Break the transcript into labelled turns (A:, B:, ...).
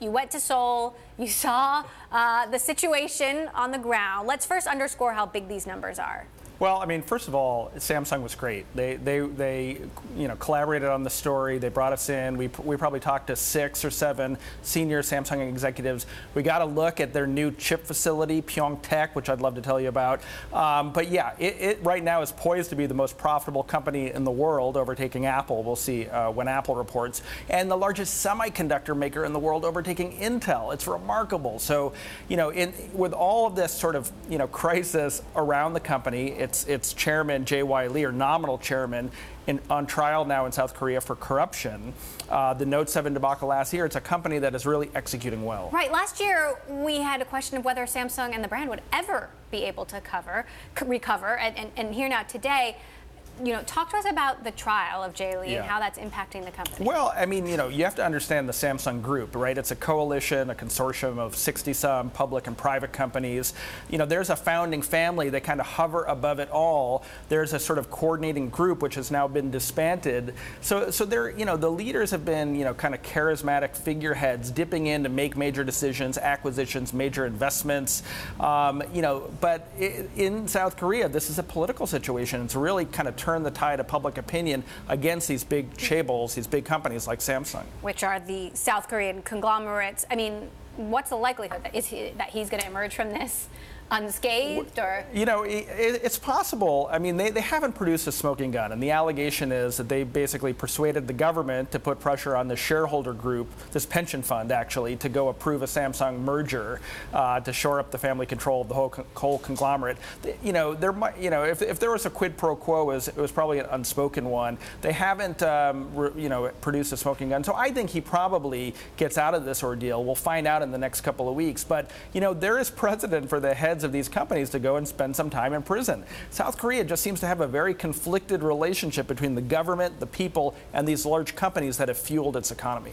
A: You went to Seoul, you saw the situation on the ground. Let's first underscore how big these numbers are.
B: Well, I mean, first of all, Samsung was great. They collaborated on the story. They brought us in. We probably talked to 6 or 7 senior Samsung executives. We got a look at their new chip facility, Pyeongtaek, which I'd love to tell you about. But yeah, it right now is poised to be the most profitable company in the world, overtaking Apple. We'll see when Apple reports. And the largest semiconductor maker in the world, overtaking Intel. It's remarkable. So, with all of this sort of, crisis around the company, its chairman, J.Y. Lee, or nominal chairman, on trial now in South Korea for corruption. The Note 7 debacle last year, it's a company that is really executing well.
A: Right. Last year, we had a question of whether Samsung and the brand would ever be able to recover. And here now today, talk to us about the trial of Jay Lee and how that's impacting the company.
B: Well, I mean, you have to understand the Samsung Group, right? It's a coalition, a consortium of 60-some public and private companies. There's a founding family that kind of hover above it all. There's a sort of coordinating group which has now been disbanded. So they're, the leaders have been, kind of charismatic figureheads dipping in to make major decisions, acquisitions, major investments. But in South Korea, this is a political situation. It's really kind of turn the tide of public opinion against these big chaebols, these big companies like Samsung.
A: Which are the South Korean conglomerates. I mean, what's the likelihood that he's going to emerge from this unscathed? Or
B: it's possible. I mean, they haven't produced a smoking gun, and the allegation is that they basically persuaded the government to put pressure on the shareholder group, this pension fund actually, to go approve a Samsung merger to shore up the family control of the whole conglomerate. There might, if there was a quid pro quo, it was probably an unspoken one. They haven't, produced a smoking gun, so I think he probably gets out of this ordeal. We'll find out in the next couple of weeks. But there is precedent for the heads of these companies to go and spend some time in prison. South Korea just seems to have a very conflicted relationship between the government, the people, and these large companies that have fueled its economy.